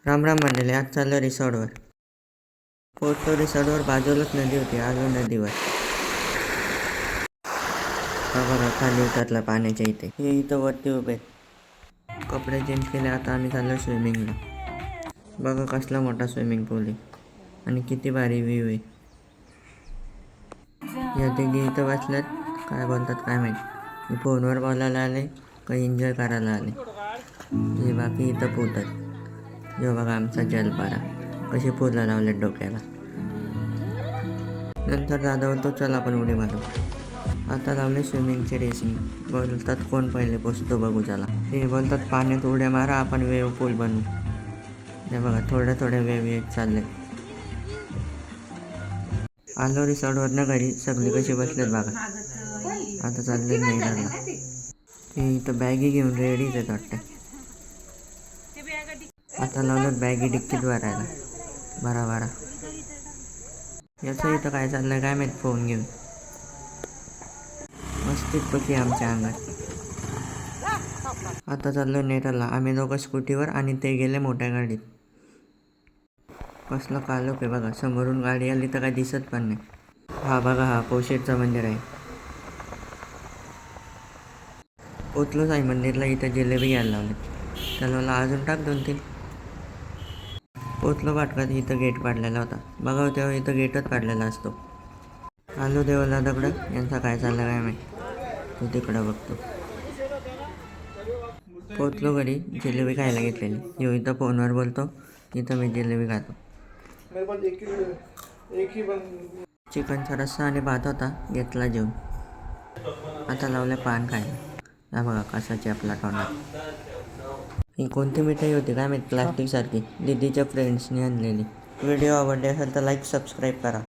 राम राम मंडळी, आज चाललो रिसॉर्टवर. पोहोचलो रिसॉर्टवर, बाजूलाच नदी होती. आलो नदीवर. हा बघा, खाली उतरला पाण्याच्या इथे. हे इथं वरती उभे. कपडे चेंज केले, आता आम्ही चाललो स्विमिंगला. बघा कसला मोठा स्विमिंग पूल आहे आणि किती भारी व्ह्यू आहे. या तिघी इथं बसल्यात, काय बोलतात काय माहिती. मी फोनवर बोलायला आले का एन्जॉय करायला आले. हे बाकी इथं पोहतात. जो बघा आमचा जलपारा, कशी फुलं लावलेत डोक्याला. नंतर दादा बोलतो चल आपण उडी मारू. आता लावले स्विमिंगची रेसिंग. बोलतात कोण पहिले पोचतो बघू चला. ते बोलतात पाण्यात उड्या मारा, आपण वेव पूल बनवू. हे बघा थोड्या थोड्या वेव येत चालले. आलो रिसॉर्टवरनं घरी, सगळी कशी बसलेत बघा. आता चालले नेहराला. हे इथं बॅगी घेऊन रेडीच आहेत वाटतं. आता लावलं बॅगी डिक्कीत भरायला. बरा याचं इथं काय चाललंय काय माहीत. फोन घेऊन मस्तीत पकी आमच्या अंगात. आता चाललो नेरळला. आम्ही दोघं स्कूटीवर आणि ते गेले मोठ्या गाडीत. कसलं कालोख आहे बघा. समोरून गाडी आली तर काय दिसत पण नाही. हा बघा, हा पोशेटचं मंदिर आहे. पोचलो साई मंदिरला. इथं जिलेबी घ्यायला लावले. त्याला अजून टाक 2-3. पोचलो फाटकात. इथं गेट पाडलेला होता. बघा तेव्हा इथं गेटच काढलेला असतो. आलो देवाला दगडं. यांचा काय चाललं काय माहिती. तो तिकडं बघतो. पोचलो घरी. जिलेबी खायला घेतलेली. यो इथं फोनवर बोलतो, इथं मी जिलेबी खातो. चिकनचा रस्सा आणि भात होता, घेतला जेवून. आता लावले पान खायला. हा बघा कसा चेपला तोंडात. ही कोणती मिठाई होती काय माहीत, प्लास्टिक सारखी. दीदीच्या फ्रेंड्सनी आणलेली. व्हिडिओ आवडले असेल तर लाईक सबस्क्राईब करा.